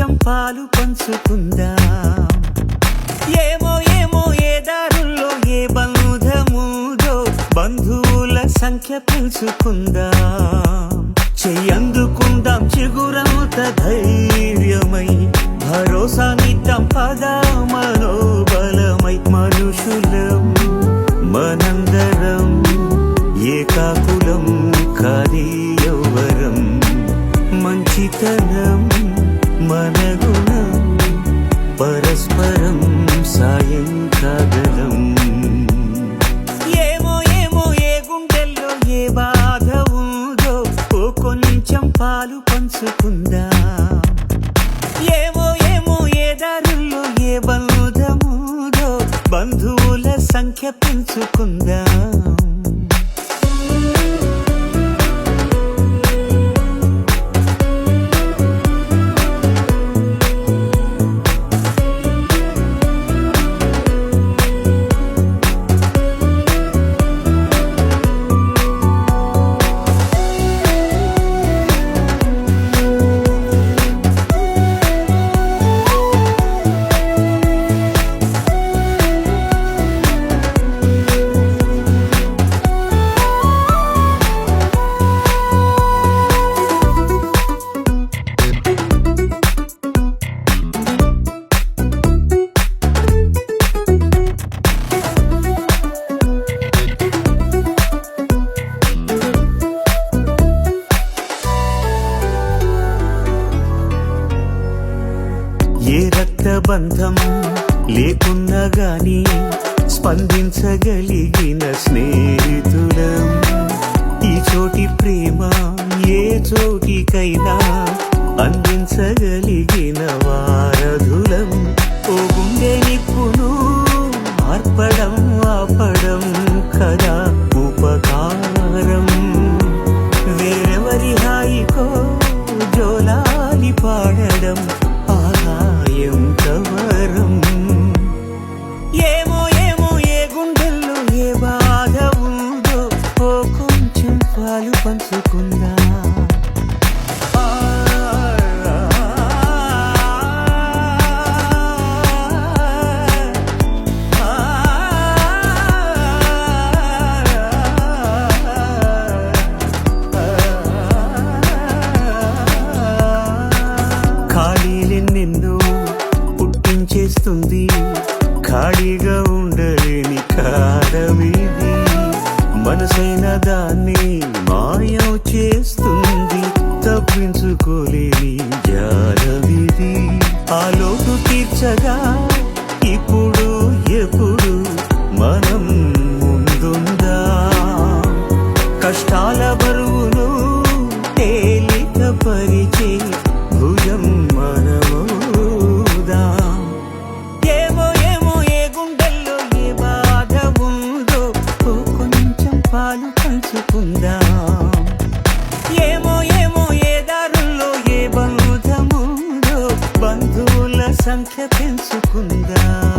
కొంచెం పాలు పంచుకుందాం. ఏమో ఏమో ఏ దారుల్లో ఏ బంధముదో బంధువుల సంఖ్య పెంచుకుందాం. చెయ్యందుకుందాం చిగురంత ధైర్యమై భరోసానిద్దాం పదా మనోబలమై. మనుషులం మనందరం ఏకాకులం కాది యౌవరం. మంచితనం మన గుణం పరస్పరం సాయం కాగలం. ఏమో ఏమో ఏ గుండెల్లో ఏ బాధ ఉందో ఓ కొంచెం పాలు పంచుకుందాం. ఏమో ఏమో ఏ దారుల్లో ఏ బంధముదో బంధువుల సంఖ్య పెంచుకుందాం. ఏ రక్తబంధం లేకున్నా గాని స్పందించగలిగిన స్నేహితులం. ఈ చోటి ప్రేమ ఏ చోటికైనా అందించగలిగిన వారధులం. ఓ గుండె నిప్పును ఆర్పడం ఆపడం కదా ఉపకారం. వేరెవరి హాయికో జోలాలి పాడడం ఆదాయం కవరం. ఏమో ఏమో ఏ గుండెల్లో ఏ బాధ ఉందో ఓ కొంచెం పాలు పంచుకుందా. ఖాళీలెన్నెన్నో పుట్టించేస్తుంది ఖాళీగా ఉండలేని కాలమిది. మనసైన దాన్ని మాయం చేస్తుంది తప్పించుకోలేని జాలవిది. ఆ లోటు తీర్చగా ఇప్పుడు ఎప్పుడు మనం ముందుందా. కష్టాల బరువును తేలిక పరిచే భుజం మనమూదా. ఏమో ఏమో ఏ గుండెల్లో ఏ బాధ ఉందో ఓ కొంచెం పాలు పంచుకుందాం. ఏమో ఏమో ఏ దారుల్లో ఏ బంధముందో బంధువుల సంఖ్య పెంచుకుందాం.